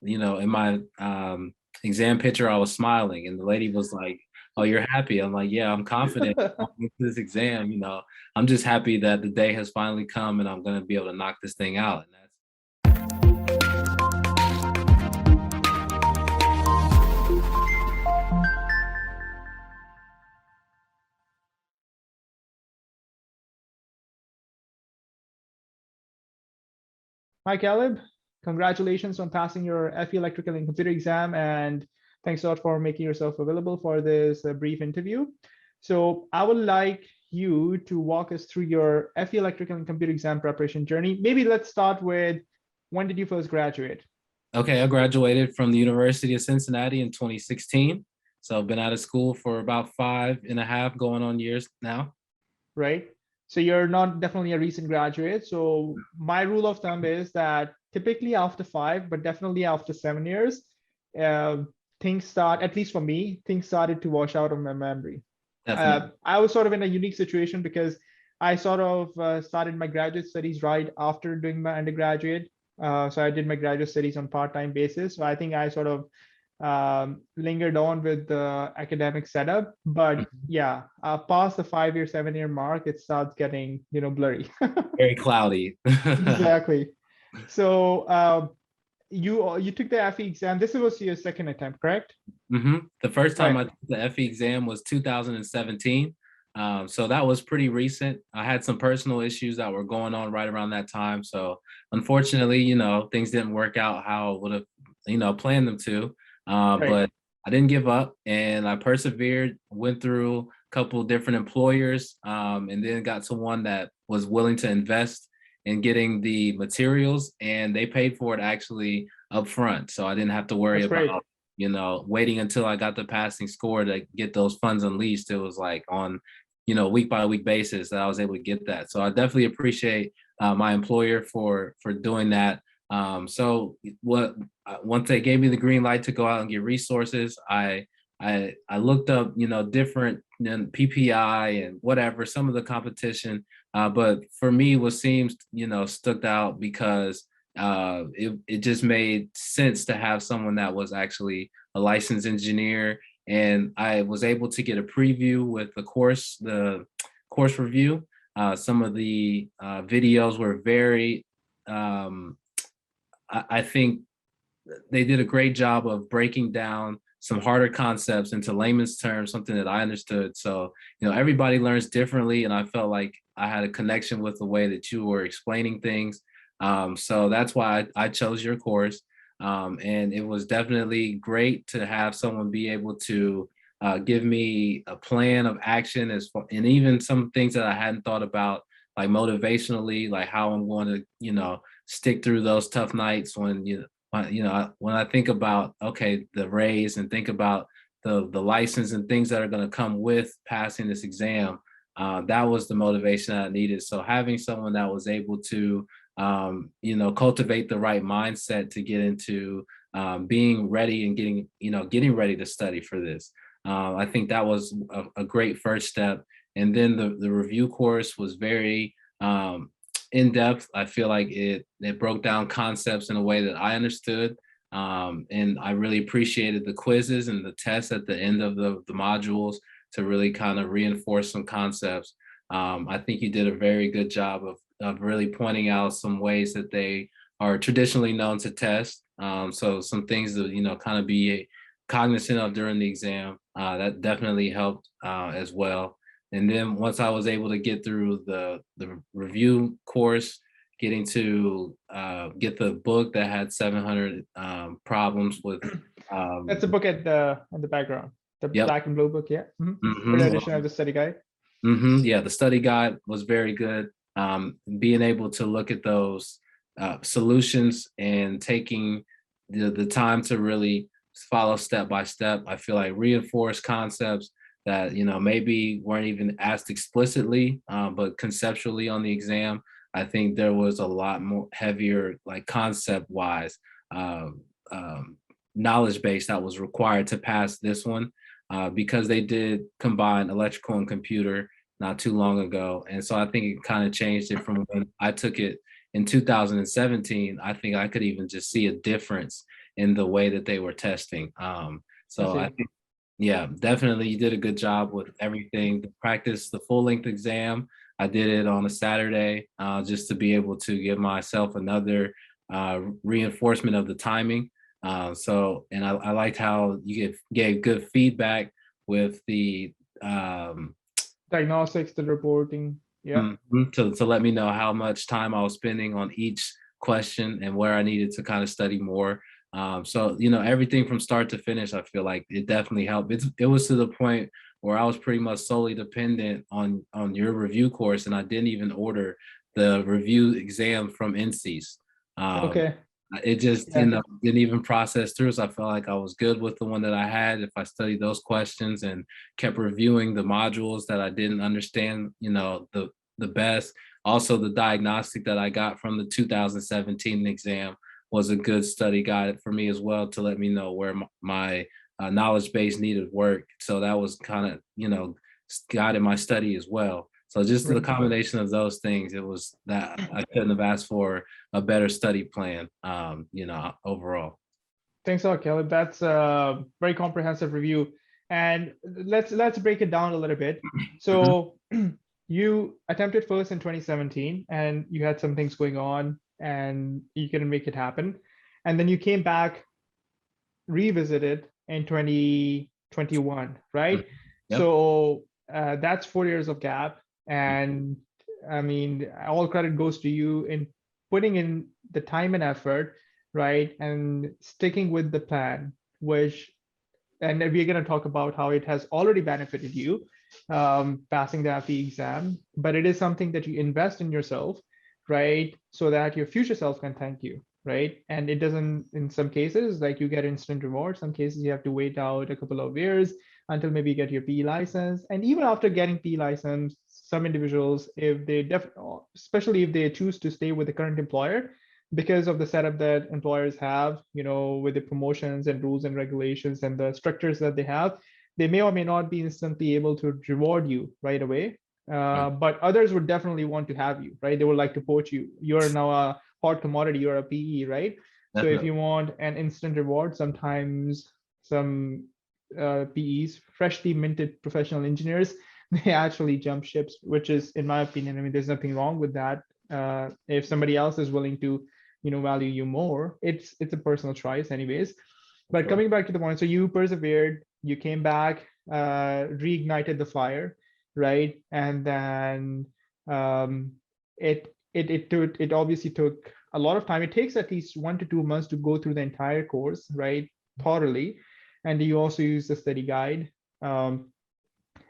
in my exam picture, I was smiling, and the lady was like, "Oh, you're happy?" I'm like, "Yeah, I'm confident going into this exam. I'm just happy that the day has finally come, and I'm going to be able to knock this thing out." And Hi, Caleb. Congratulations on passing your FE Electrical and Computer exam, and thanks a lot for making yourself available for this brief interview. So I would like you to walk us through your FE Electrical and Computer exam preparation journey. Maybe let's start with when did you first graduate, okay, I graduated from the University of Cincinnati in 2016. So I've been out of school for about 5.5 going on years now. right? So you're not definitely a recent graduate. So my rule of thumb is that typically after 5, but definitely after 7 years, uh, things start, at least for me, things started to wash out of my memory. Definitely. I was sort of in a unique situation because I sort of started my graduate studies right after doing my undergraduate. So I did my graduate studies on part-time basis. So I think I sort of lingered on with the academic setup. But yeah, past the 5 year, 7 year mark, it starts getting blurry. Very cloudy. Exactly. So you took the FE exam. This was your second attempt, correct? The first time Right. I took the FE exam was 2017. So that was pretty recent. I had some personal issues that were going on right around that time. So unfortunately, things didn't work out how I would have, planned them to. Right. But I didn't give up and I persevered, went through a couple of different employers, and then got to one that was willing to invest in getting the materials, and they paid for it actually up front. So I didn't have to worry That's great. about waiting until I got the passing score to get those funds unleashed. It was like on, week by week basis that I was able to get that. So I definitely appreciate my employer for doing that. So what once they gave me the green light to go out and get resources, I looked up different PPI and whatever some of the competition, but for me what seems stuck out because it just made sense to have someone that was actually a licensed engineer. And I was able to get a preview with the course review. Some of the videos were very, I think they did a great job of breaking down some harder concepts into layman's terms, something that I understood. So, everybody learns differently. And I felt like I had a connection with the way that you were explaining things. So that's why I chose your course. And it was definitely great to have someone be able to give me a plan of action and even some things that I hadn't thought about, like motivationally, like how I'm going to, stick through those tough nights when, when I think about, okay, the raise and think about the license and things that are going to come with passing this exam, that was the motivation that I needed. So having someone that was able to, cultivate the right mindset to get into being ready and getting ready to study for this. I think that was a great first step. And then the review course was very in depth. I feel like it broke down concepts in a way that I understood. And I really appreciated the quizzes and the tests at the end of the modules to really kind of reinforce some concepts. I think you did a very good job of really pointing out some ways that they are traditionally known to test. So some things to, kind of be cognizant of during the exam. That definitely helped as well. And then once I was able to get through the review course, getting to get the book that had 700 problems with. That's a book at the background, the Yep. black and blue book. Yeah. Third Hmm. edition of the study guide. Yeah, the study guide was very good. Being able to look at those solutions and taking the time to really follow step by step, I feel like reinforce concepts that maybe weren't even asked explicitly, but conceptually on the exam. I think there was a lot more heavier, like concept wise, um, knowledge base that was required to pass this one, because they did combine electrical and computer not too long ago. And so I think it kind of changed it from when I took it in 2017. I think I could even just see a difference in the way that they were testing. I So I see. think, yeah, definitely you did a good job with everything. The practice, the full length exam, I did it on a Saturday just to be able to give myself another reinforcement of the timing. And I liked how you gave good feedback with the um, Diagnostics, the reporting. Yeah. to let me know how much time I was spending on each question and where I needed to kind of study more. So everything from start to finish, I feel like it definitely helped. It was to the point where I was pretty much solely dependent on your review course, and I didn't even order the review exam from NCEES. Um, Okay. it just Yeah. didn't even process through. So I felt like I was good with the one that I had. If I studied those questions and kept reviewing the modules that I didn't understand, the best. Also, the diagnostic that I got from the 2017 exam was a good study guide for me as well to let me know where my knowledge base needed work. So that was kind of, guided my study as well. So just the Right. combination of those things, it was that I couldn't have asked for a better study plan, overall. Thanks a lot, Caleb. That's a very comprehensive review. And let's break it down a little bit. Mhm. So you attempted first in 2017 and you had some things going on and you couldn't make it happen. And then you came back, revisited in 2021, Mhm. right? Yep. So that's 4 years of gap. And I mean, all credit goes to you in putting in the time and effort, right? And sticking with the plan, which, and we're going to talk about how it has already benefited you, passing the FE exam, but it is something that you invest in yourself, right? So that your future self can thank you, right? And it doesn't, in some cases, like you get instant reward. Some cases you have to wait out a couple of years until maybe you get your PE license. And even after getting PE license, some individuals, if they especially if they choose to stay with the current employer, because of the setup that employers have, with the promotions and rules and regulations and the structures that they have, they may or may not be instantly able to reward you right away. Right. But others would definitely want to have you, right? They would like to poach you. You're now a hot commodity, you're a PE, right? So if Definitely. you want an instant reward, sometimes some PEs, freshly minted professional engineers, they actually jump ships, which is, in my opinion, I mean, there's nothing wrong with that. If somebody else is willing to value you more, it's a personal choice anyways. But Sure. coming back to the point, so you persevered, you came back, reignited the fire, right? And then um, it obviously took a lot of time. It takes at least 1 to 2 months to go through the entire course, right, thoroughly. And you also use the study guide. um,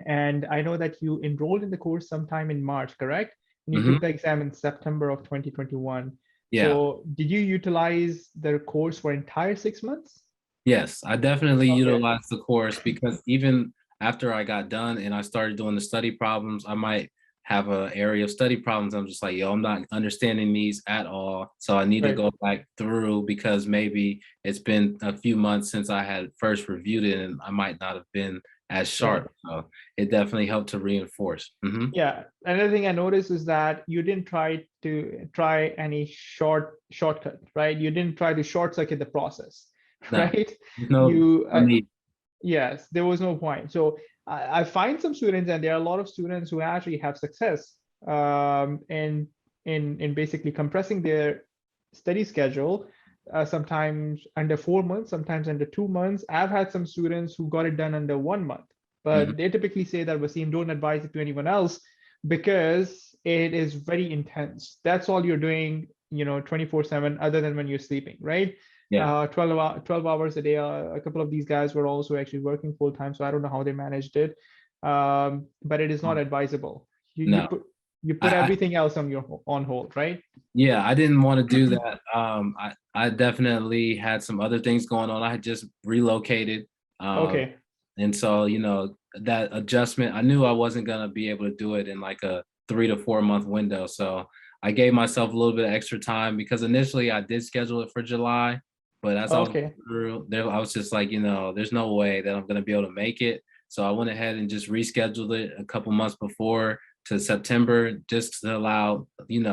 and I know that you enrolled in the course sometime in March, correct? And you Hmm. took the exam in September of 2021. Yeah. So did you utilize the course for entire 6 months? Yes, I definitely Okay. utilized the course because even after I got done and I started doing the study problems, I might have an area of study problems. I'm just like, yo, I'm not understanding these at all. So I need to Right. go back through because maybe it's been a few months since I had first reviewed it and I might not have been as Right. sharp. So it definitely helped to reinforce. Yeah. Another thing I noticed is that you didn't try any shortcut, right? You didn't try to short circuit the process, No, right? no, You no need. Yes, there was no point. So I find some students, and there are a lot of students who actually have success in basically compressing their study schedule. Sometimes under 4 months, sometimes under 2 months. I've had some students who got it done under 1 month, Mhm. but they typically say that Wasim, don't advise it to anyone else because it is very intense. That's all you're doing, 24/7, other than when you're sleeping, right? Yeah. 12 hours a day. A couple of these guys were also actually working full time, so I don't know how they managed it. But it is not advisable. You you No. put you put I everything else on hold, right? Yeah, I didn't want to do that. I definitely had some other things going on. I had just relocated. Um, Okay. and so, that adjustment, I knew I wasn't going to be able to do it in like a 3 to 4 month window. So I gave myself a little bit of extra time because initially I did schedule it for July. But as I was Okay. through there, I was just like, there's no way that I'm going to be able to make it. So I went ahead and just rescheduled it a couple months before to September just to allow,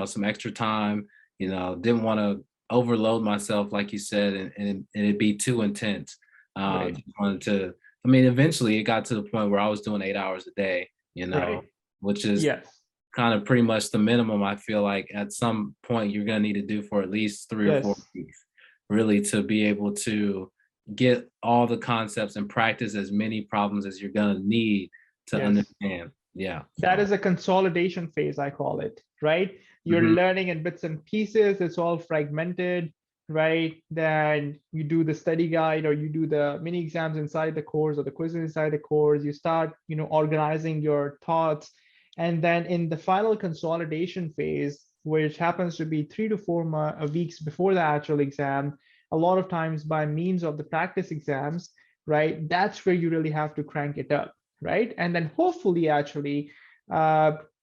some extra time. Didn't want to overload myself, like you said, and it'd be too intense. Right. Just wanted to, I mean, eventually it got to the point where I was doing 8 hours a day, Right. which is Yes. kind of pretty much the minimum. I feel like at some point you're gonna need to do for at least 3 or 4 weeks, really, to be able to get all the concepts and practice as many problems as you're gonna need to Yes. understand. Yeah. That So is a consolidation phase, I call it, right? You're mhm, learning in bits and pieces, it's all fragmented, right? Then you do the study guide or you do the mini exams inside the course or the quizzes inside the course. You start, organizing your thoughts. And then in the final consolidation phase, which happens to be 3 to 4 weeks before the actual exam, a lot of times by means of the practice exams, right? That's where you really have to crank it up, right? And then hopefully, actually,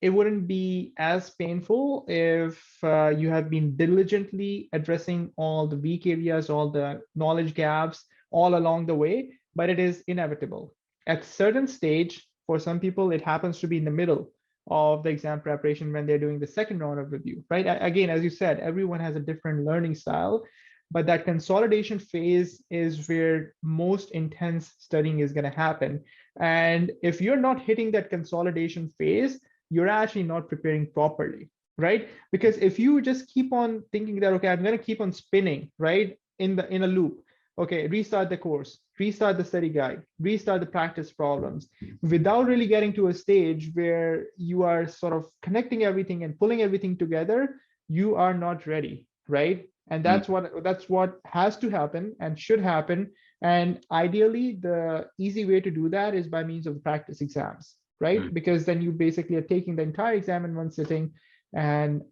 it wouldn't be as painful if you have been diligently addressing all the weak areas, all the knowledge gaps all along the way, but it is inevitable. At certain stage, for some people, it happens to be in the middle of the exam preparation when they're doing the second round of review, right? Again, as you said, everyone has a different learning style, but that consolidation phase is where most intense studying is going to happen. And if you're not hitting that consolidation phase, you're actually not preparing properly, right? Because if you just keep on thinking that, okay, I'm going to keep on spinning, right, in a loop, okay, restart the course, restart the study guide, restart the practice problems, without really getting to a stage where you are sort of connecting everything and pulling everything together, you are not ready, right? And mm, that's what has to happen and should happen. And ideally, the easy way to do that is by means of the practice exams, mm, right? Because then you basically are taking the entire exam in one sitting and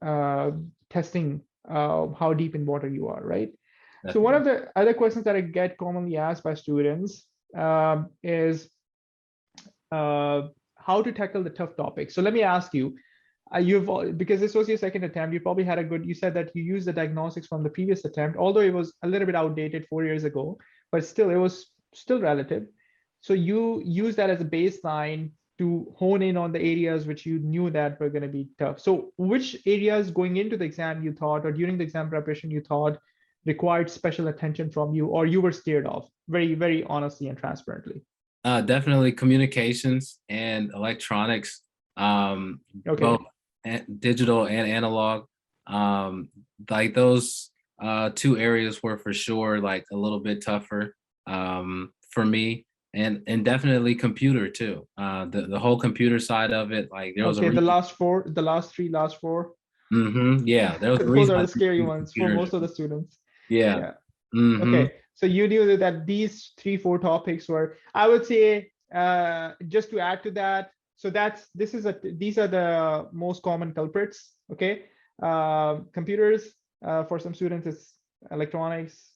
testing how deep in water you are, right? So one definitely. of the other questions that I get commonly asked by students is how to tackle the tough topics. So let me ask you, because this was your second attempt, you probably had a good, you said that you used the diagnostics from the previous attempt, although it was a little bit outdated 4 years ago, but still it was still relative. So you use that as a baseline to hone in on the areas which you knew that were going to be tough. So which areas going into the exam you thought, or during the exam preparation you thought required special attention from you, or you were scared of, very, very honestly and transparently? Definitely communications and electronics, both Okay. digital and analog. Um, like those two areas were for sure like a little bit tougher for me, and definitely computer too. The whole computer side of it, like there was a Okay, the reason. last four, the last three, last four. Yeah, there was a Those reason are I the didn't scary do ones for computers. most of the students. Yeah. Yeah. hmm Okay. So you knew that these 3, 4 topics were, I would say, just to add to that. So these are the most common culprits. Okay. Computers, for some students, it's electronics,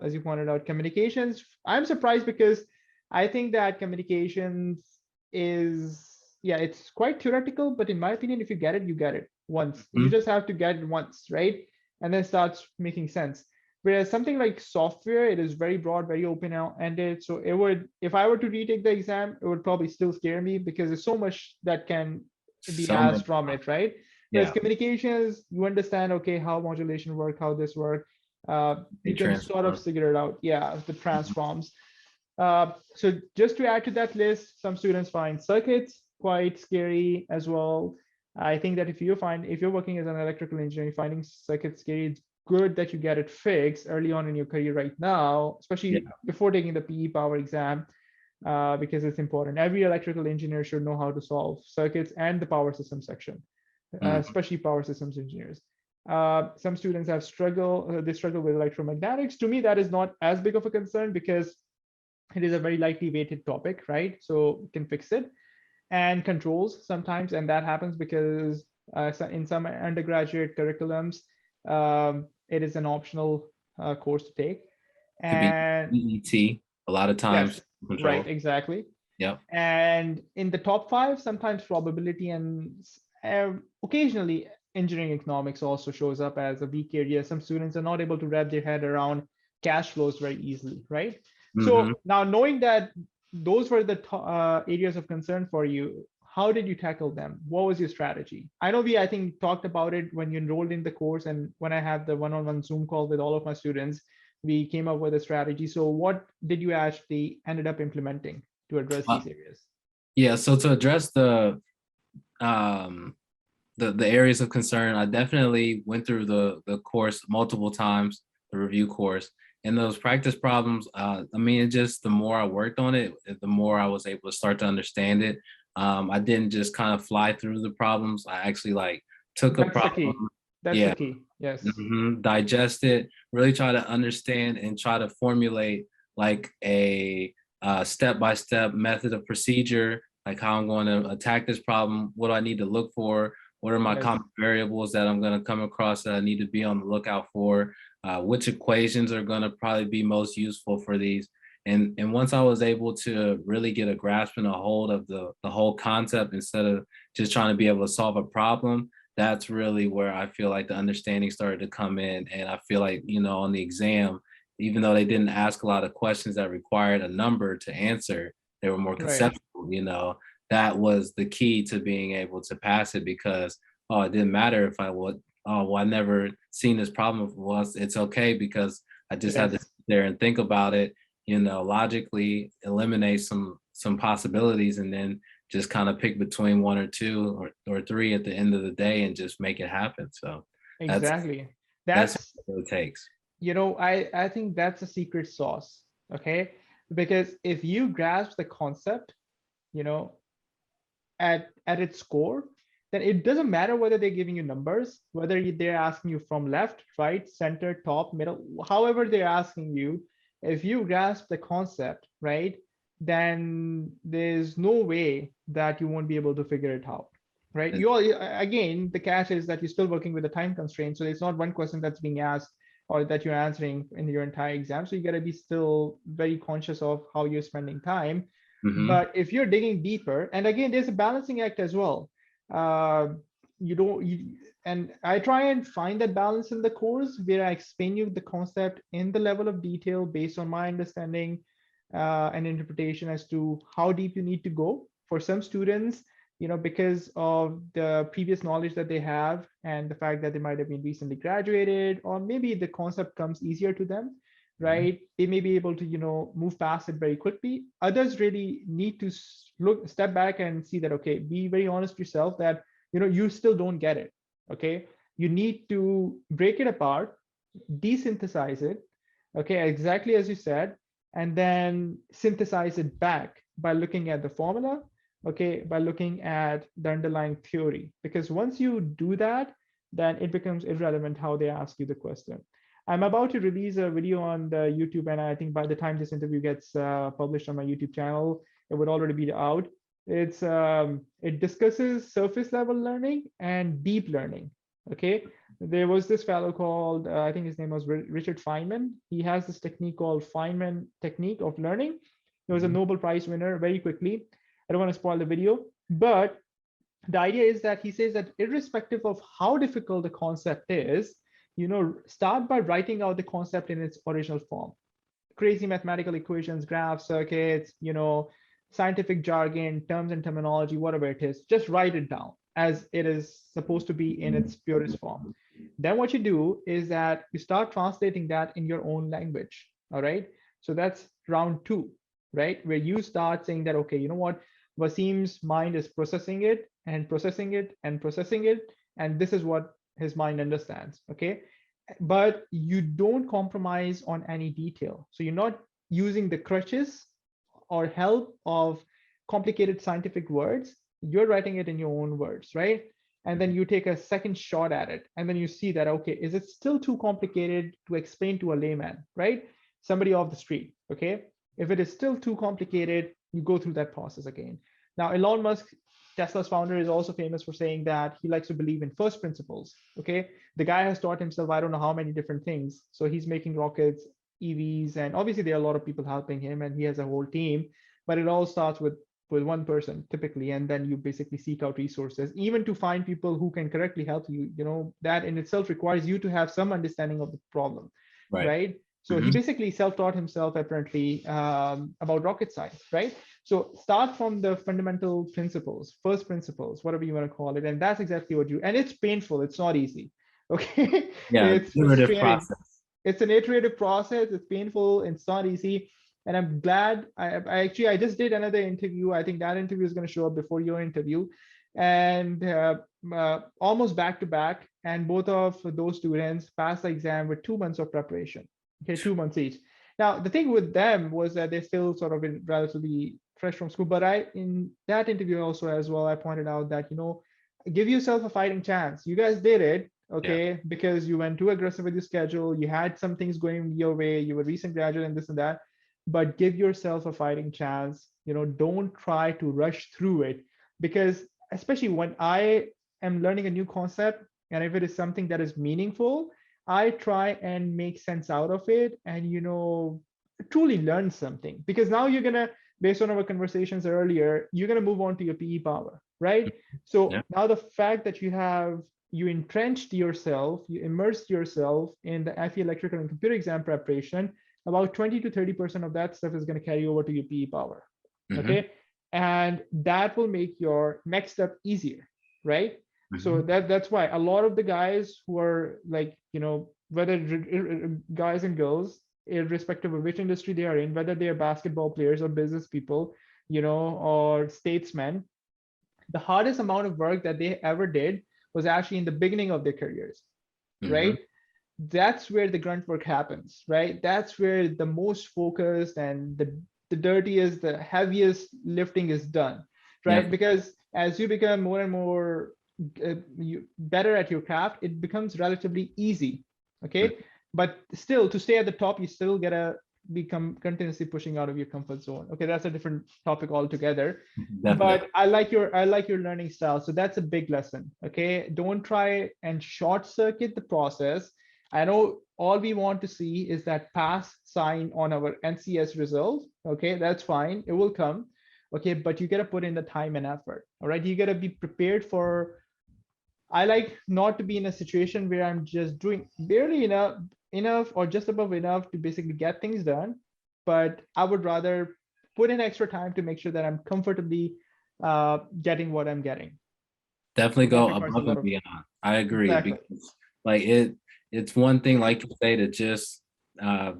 as you pointed out, communications. I'm surprised because I think that communications is, yeah, it's quite theoretical, but in my opinion, if you get it, you get it once. You just have to get it once, right? And then it starts making sense. Whereas something like software, it is very broad, very open-ended. So it would, if I were to retake the exam, it would probably still scare me because there's so much that can be So asked many. from it, right? Whereas Yeah. communications, you understand, okay, how modulation work, how this work. They You can sort of transform. figure it out. Yeah, the transforms. So just to add to that list, some students find circuits quite scary as well. I think that if you're working as an electrical engineer, finding circuits scary, it's good that you get it fixed early on in your career right now, Yeah. especially before taking the PE power exam, because it's important. Every electrical engineer should know how to solve circuits and the power system section, Mhm. especially power systems engineers. Some students they struggle with electromagnetics. To me, that is not as big of a concern because it is a very lightly weighted topic, right? So you can fix it. And controls sometimes, and that happens because in some undergraduate curriculums, it is an optional course to take. Could be And EET a lot of yes, times. right, Control. exactly. Yep. And in the top five, sometimes probability and occasionally engineering economics also shows up as a weak area. Some students are not able to wrap their head around cash flows very easily, right? hmm So now knowing that those were the areas of concern for you, how did you tackle them? What was your strategy? I know I think talked about it when you enrolled in the course, and when I had the one-on-one Zoom call with all of my students, we came up with a strategy. So what did you actually ended up implementing to address Uh, these areas? yeah, so to address um, the areas of concern, I definitely went through the course multiple times, the review course, and those practice problems. I mean, it just the more I worked on it, the more I was able to start to understand it. I didn't just kind of fly through the problems. I actually like took a That's the key. problem, That's the yeah, key. Yes. digest it, really try to understand and try to formulate like a step-by-step method of procedure, like how I'm going to attack this problem, what do I need to look for, what are my Yes. common variables that I'm going to come across that I need to be on the lookout for, which equations are going to probably be most useful for these. And once I was able to really get a grasp and a hold of the whole concept instead of just trying to be able to solve a problem, that's really where I feel like the understanding started to come in. And I feel like, on the exam, even though they didn't ask a lot of questions that required a number to answer, they were more Right. conceptual. That was the key to being able to pass it, because, oh, it didn't matter if I would, oh, well, I never seen this problem. Well, it's okay because I just had to Yes. sit there and think about it, logically eliminate some possibilities, and then just kind of pick between one or two or three at the end of the day and just make it happen. So that's Exactly. that's That's, what it takes. I think that's a secret sauce. Okay. Because if you grasp the concept, you know, at its core, then it doesn't matter whether they're giving you numbers, whether they're asking you from left, right, center, top, middle, however they're asking you. If you grasp the concept, right, then there's no way that you won't be able to figure it out, right? You all, again, the catch is that you're still working with a time constraint, so it's not one question that's being asked or that you're answering in your entire exam. So you got to be still very conscious of how you're spending time. Hmm. But if you're digging deeper, and again, there's a balancing act as well. Uh, you don't, and I try and find that balance in the course where I explain you the concept in the level of detail based on my understanding and interpretation as to how deep you need to go. For some students, because of the previous knowledge that they have and the fact that they might have been recently graduated, or maybe the concept comes easier to them, right? They may be able to, move past it very quickly. Others really need to step back and see that, okay, be very honest with yourself that, you still don't get it. Okay. You need to break it apart, desynthesize it. Okay. Exactly as you said, and then synthesize it back by looking at the formula. Okay. By looking at the underlying theory, because once you do that, then it becomes irrelevant how they ask you the question. I'm about to release a video on the YouTube, and I think by the time this interview gets published on my YouTube channel, it would already be out. It discusses surface level learning and deep learning. Okay, there was this fellow called I think his name was Richard Feynman. He has this technique called Feynman technique of learning. He was a Nobel Prize winner. Very quickly, I don't want to spoil the video, but the idea is that he says that irrespective of how difficult the concept is, start by writing out the concept in its original form. Crazy mathematical equations, graphs, circuits, scientific jargon, terms and terminology, whatever it is, just write it down as it is supposed to be in its purest form. Then what you do is that you start translating that in your own language. All right. So that's round two, right? Where you start saying that, okay, you know what? Wasim's mind is processing it and processing it and processing it. And this is what his mind understands. Okay. But you don't compromise on any detail. So you're not using the crutches or help of complicated scientific words. You're writing it in your own words, right? And then you take a second shot at it. And then you see that, okay, is it still too complicated to explain to a layman, right? Somebody off the street, okay? If it is still too complicated, you go through that process again. Now, Elon Musk, Tesla's founder, is also famous for saying that he likes to believe in first principles. Okay. The guy has taught himself, I don't know how many different things. So he's making rockets, EVs, and obviously there are a lot of people helping him, and he has a whole team, but it all starts with one person typically, and then you basically seek out resources, even to find people who can correctly help you. That in itself requires you to have some understanding of the problem, Right. right? So he basically self-taught himself apparently about rocket science, right? So start from the fundamental principles, first principles, whatever you want to call it. And that's exactly what you, and it's painful. It's not easy. Okay. Yeah, It's iterative frustrating. process. It's an iterative process. It's painful. It's not easy. And I'm glad I just did another interview. I think that interview is going to show up before your interview, and almost back to back. And both of those students passed the exam with 2 months of preparation. Okay, 2 months each. Now the thing with them was that they still sort of been relatively fresh from school. But in that interview also as well, I pointed out that give yourself a fighting chance. You guys did it, Yeah. okay, because you went too aggressive with your schedule. You had some things going your way. You were recent graduate and this and that, but give yourself a fighting chance. Don't try to rush through it, because especially when I am learning a new concept, and if it is something that is meaningful, I try and make sense out of it and truly learn something. Because now you're gonna, based on our conversations earlier, you're gonna move on to your PE power, right? So Yeah. now the fact that you entrenched yourself, you immersed yourself in the FE electrical and computer exam preparation, about 20 to 30% of that stuff is going to carry over to your PE power. Okay. And that will make your next step easier, right? So that's why a lot of the guys who are like, whether guys and girls, irrespective of which industry they are in, whether they are basketball players or business people, or statesmen, the hardest amount of work that they ever did was actually in the beginning of their careers, right? That's where the grunt work happens, right? That's where the most focused and the dirtiest, the heaviest lifting is done, right? Yeah. Because as you become more and more better at your craft, it becomes relatively easy, okay? But still, to stay at the top, you still gotta become continuously pushing out of your comfort zone. Okay, that's a different topic altogether. Definitely. But I like your learning style. So that's a big lesson. Okay, don't try and short circuit the process. I know all we want to see is that pass sign on our NCEES result. Okay, that's fine. It will come. Okay, but you got to put in the time and effort. All right, you got to be prepared for. I like not to be in a situation where I'm just doing barely enough or just above enough to basically get things done. But I would rather put in extra time to make sure that I'm comfortably getting what I'm getting. Definitely And that go requires a above lot and of, beyond. I agree, exactly. because like it's one thing, like you say, to just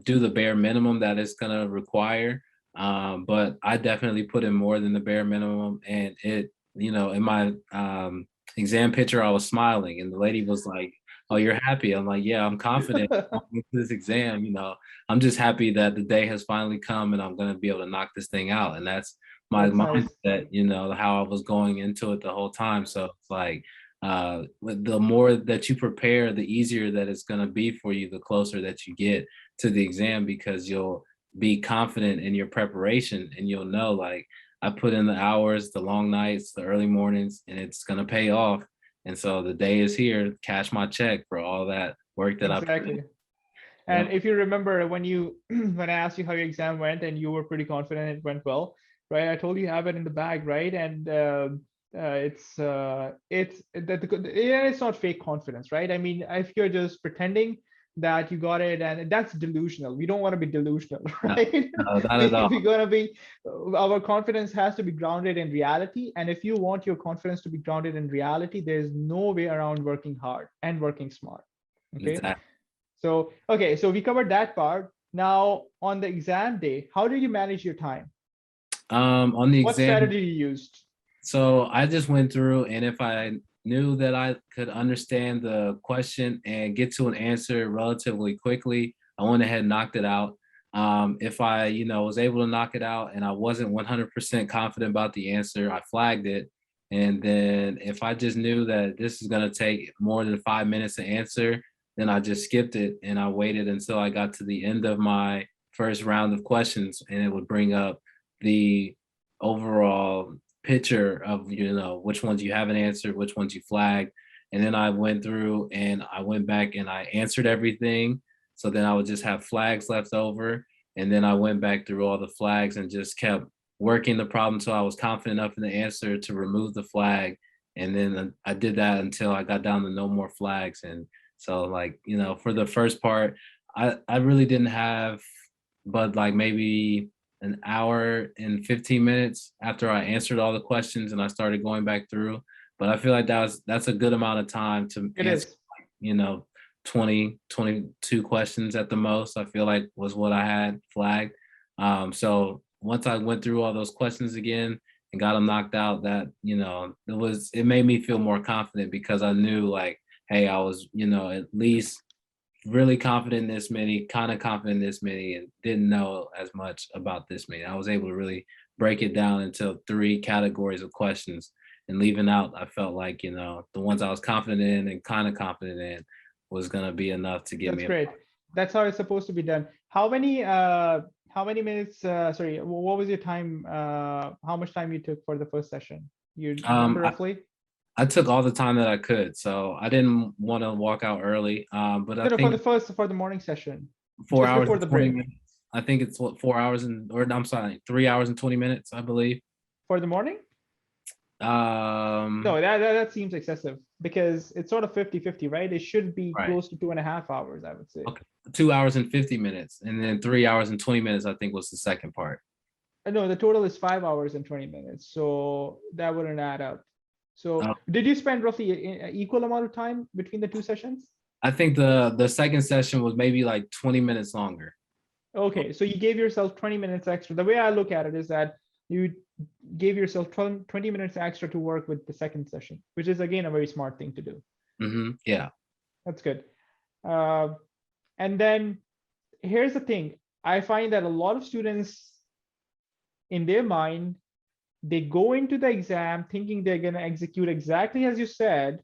do the bare minimum that it's gonna require. But I definitely put in more than the bare minimum, and in my exam picture, I was smiling, and the lady was like, "Oh, you're happy?" I'm like, "Yeah, I'm confident going into this exam. I'm just happy that the day has finally come, and I'm gonna be able to knock this thing out." And that's my That's nice. mindset, how I was going into it the whole time. So it's like the more that you prepare, the easier that it's going to be for you, the closer that you get to the exam, because you'll be confident in your preparation, and you'll know, like, I put in the hours, the long nights, the early mornings, and it's going to pay off. And so the day is here, cash my check for all that work that I put in. Exactly. And Yep. if you remember when when I asked you how your exam went and you were pretty confident it went well, right? I told you you have it in the bag, right? And it's not fake confidence, right? I mean, if you're just pretending that you got it, and that's delusional. We don't want to be delusional, No, right? no, not at We all. gonna be our confidence has to be grounded in reality. And if you want your confidence to be grounded in reality, there's no way around working hard and working smart. Okay. Exactly. So, okay, so we covered that part. Now, on the exam day, how did you manage your time? On the What exam, strategy you used? so I just went through, and if I knew that I could understand the question and get to an answer relatively quickly, I went ahead and knocked it out. If I, was able to knock it out and I wasn't 100% confident about the answer, I flagged it. And then if I just knew that this is going to take more than 5 minutes to answer, then I just skipped it, and I waited until I got to the end of my first round of questions, and it would bring up the overall picture of which ones you haven't answered, which ones you flagged. And then I went through and I went back and I answered everything. So then I would just have flags left over. And then I went back through all the flags and just kept working the problem until I was confident enough in the answer to remove the flag. And then I did that until I got down to no more flags. And so, like, for the first part, I really didn't have, but like maybe an hour and 15 minutes after I answered all the questions and I started going back through. But I feel like that's a good amount of time to It answer, is. you know, 20, 22 questions at the most, I feel like was what I had flagged. So once I went through all those questions again and got them knocked out, that, it made me feel more confident because I knew like, hey, I was, at least really confident in this many, kind of confident in this many, and didn't know as much about this many. I was able to really break it down into 3 categories of questions, and leaving out, I felt like, the ones I was confident in and kind of confident in was gonna be enough to get That's me. great. That's how it's supposed to be done. How many minutes, sorry, what was your time, how much time you took for the first session? You remember I, roughly? I took all the time that I could, so I didn't want to walk out early. But I No, no, think for the morning session, four just hours before and the 20 break. minutes. I think it's what 4 hours or I'm sorry, 3 hours and 20 minutes, I believe. For the morning? Um, No, that seems excessive because it's sort of 50-50, right? It should be right. close to 2.5 hours, I would say. Okay. 2 hours and 50 minutes, and then 3 hours and 20 minutes, I think, was the second part. No, the total is 5 hours and 20 minutes. So that wouldn't add up. So Uh, did you spend roughly equal amount of time between the two sessions? I think the second session was maybe like 20 minutes longer. Okay, so you gave yourself 20 minutes extra. The way I look at it is that you gave yourself 20 minutes extra to work with the second session, which is again a very smart thing to do. Yeah. That's good. Uh, and then here's the thing. I find that a lot of students in their mind, they go into the exam thinking they're going to execute exactly as you said,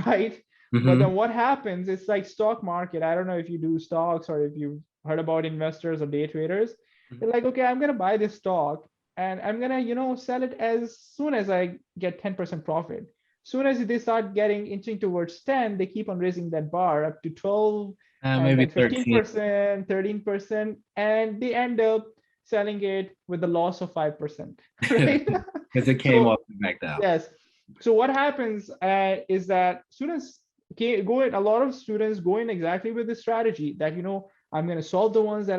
right? But then what happens, it's like stock market. I don't know if you do stocks or if you've heard about investors or day traders. They're like, okay, I'm going to buy this stock and I'm going to, sell it as soon as I get 10% profit. Soon as they start getting inching towards 10, they keep on raising that bar up to 12 and Maybe then 13. 15%, 13%, and they end up selling it with a loss of 5%, right? Because it came off So and backed out. yes. So what happens is that students a lot of students go in exactly with the strategy that, I'm going to solve the ones that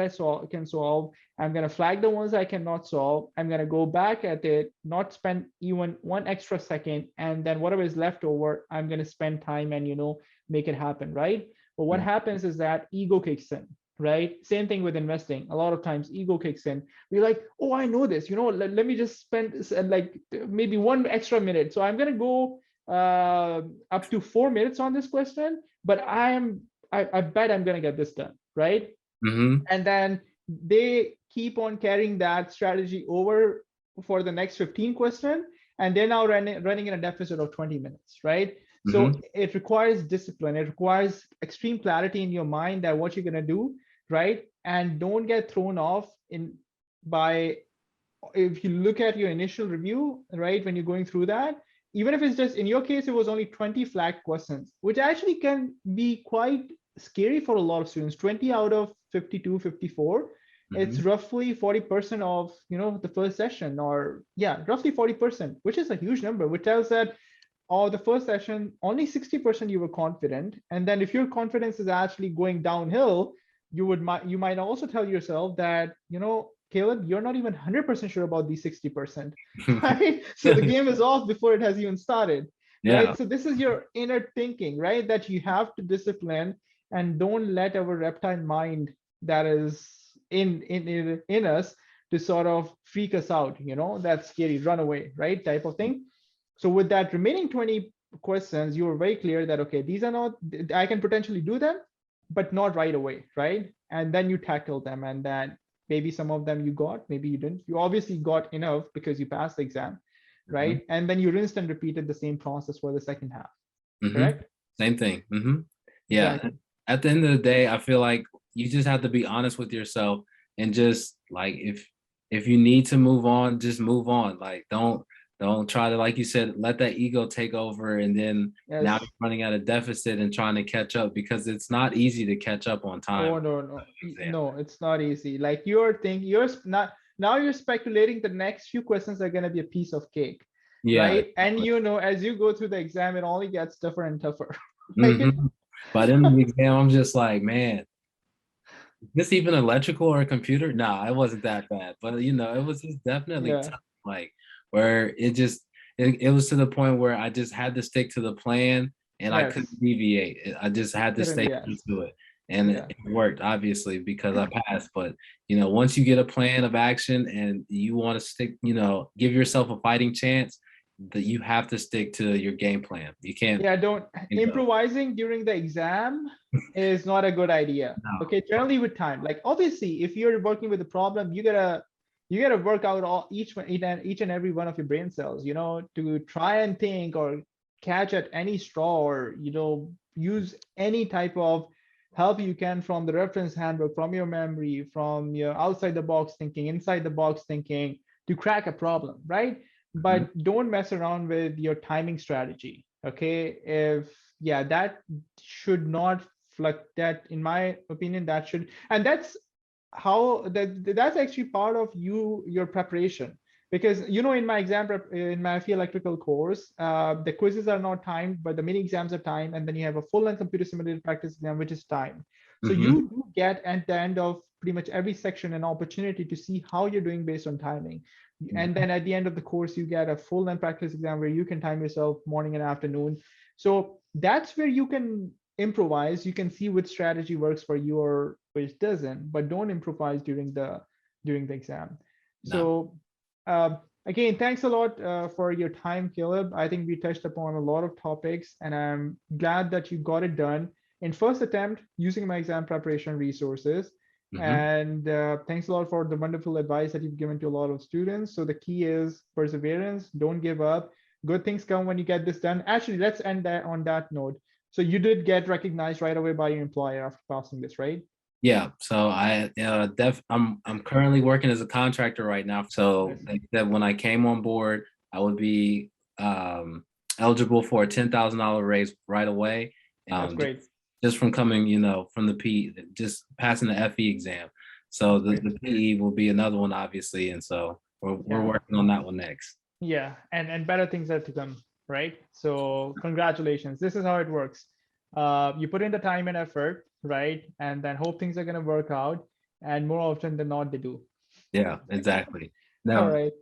can solve. I'm going to flag the ones I cannot solve. I'm going to go back at it, not spend even one extra second. And then whatever is left over, I'm going to spend time and, make it happen, right? But what happens is that ego kicks in, right? Same thing with investing. A lot of times ego kicks in. We're like, oh, I know this, let me just spend like maybe 1 extra minute. So I'm going to go up to 4 minutes on this question, but I bet I'm going to get this done, right? And then they keep on carrying that strategy over for the next 15 question, and they're now running in a deficit of 20 minutes, right? So it requires discipline. It requires extreme clarity in your mind that what you're going to do, right? And don't get thrown off by, if you look at your initial review, right, when you're going through that, even if it's just, in your case, it was only 20 flagged questions, which actually can be quite scary for a lot of students. 20 out of 52, 54, it's roughly 40% of, the first session, or yeah, roughly 40%, which is a huge number, which tells that, the first session, only 60% you were confident. And then if your confidence is actually going downhill, you might also tell yourself that, Kaleb, you're not even 100% sure about these 60%, right? So the game is off before it has even started, right? Yeah. So this is your inner thinking, right? That you have to discipline, and don't let our reptile mind that is in us to sort of freak us out, that's scary, run away, right? Type of thing. So with that remaining 20 questions, you were very clear that, okay, these are not, I can potentially do them, but not right away, right? And then you tackle them, and then maybe some of them you got, maybe you didn't. You obviously got enough because you passed the exam, right? And then you rinsed and repeated the same process for the second half, correct? Same thing. Yeah. Exactly. At the end of the day, I feel like you just have to be honest with yourself, and just like, if you need to move on, just move on. Like, don't try to, like you said, let that ego take over, and then now Yes. you're running at a deficit and trying to catch up, because it's not easy to catch up on time. Oh, no, it's not easy. Like you're not, now you're speculating the next few questions are going to be a piece of cake, Yeah. right? And as you go through the exam, it only gets tougher and tougher. Right? But in the exam, I'm just like, man, This even electrical or computer? Nah, it wasn't that bad. But you know, it was just definitely Yeah. tough, like where it was to the point where I just had to stick to the plan and I couldn't Yes. deviate. I just had to stay Yes. into it. And Yeah. it worked obviously because I passed. But you know, once you get a plan of action and you want to stick, you know, give yourself a fighting chance, that you have to stick to your game plan. You can't, Yeah, don't you know, improvising during the exam is not a good idea. no. Okay, generally with time. Like obviously, if you're working with a problem, you gotta work out all each and every one of your brain cells, to try and think or catch at any straw or use any type of help you can from the reference handbook, from your memory, from your outside the box thinking, inside the box thinking to crack a problem, right? Mhm. But don't mess around with your timing strategy. Okay, if yeah, that should not that in my opinion that should, and that's actually part of your preparation, because in my in my FE electrical course, the quizzes are not timed but the mini exams are timed, and then you have a full and computer simulated practice exam which is timed. So Mhm. you do get at the end of pretty much every section an opportunity to see how you're doing based on timing. And Mhm. then at the end of the course you get a full and practice exam where you can time yourself morning and afternoon. So that's where you can improvise. You can see which strategy works for you or which doesn't, but don't improvise during the exam. No. So again, thanks a lot for your time, Caleb. I think we touched upon a lot of topics, and I'm glad that you got it done in first attempt using my exam preparation resources. Mhm. And thanks a lot for the wonderful advice that you've given to a lot of students. So the key is perseverance. Don't give up. Good things come when you get this done. Actually, let's end that on that note. So you did get recognized right away by your employer after passing this, right? Yeah, so I'm currently working as a contractor right now. So Yes. they said when I came on board, I would be um, eligible for a $10,000 raise right away. That's Just, great. just from coming, you know, from the P, just passing the FE exam. So That's great. the PE will be another one, obviously, and so we're Yeah. working on that one next. Yeah. And better things are to come, right? So congratulations. This is how it works. You put in the time and effort, right? And then hope things are gonna work out. And more often than not, they do. Yeah, exactly. All Now, right.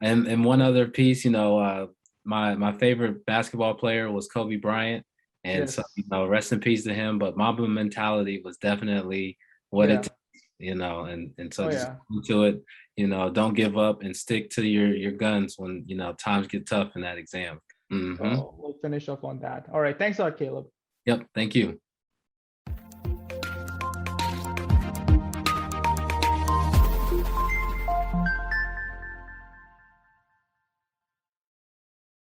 and one other piece, you know, my favorite basketball player was Kobe Bryant, and so Yes. you know, rest in peace to him. But Mamba mentality was definitely what it Yeah. takes, you know, and so Oh just yeah. go to it, you know, don't give up and stick to your guns when you know times get tough in that exam. Hmm. So we'll finish up on that. All right. Thanks a lot, Caleb. Yep. Thank you.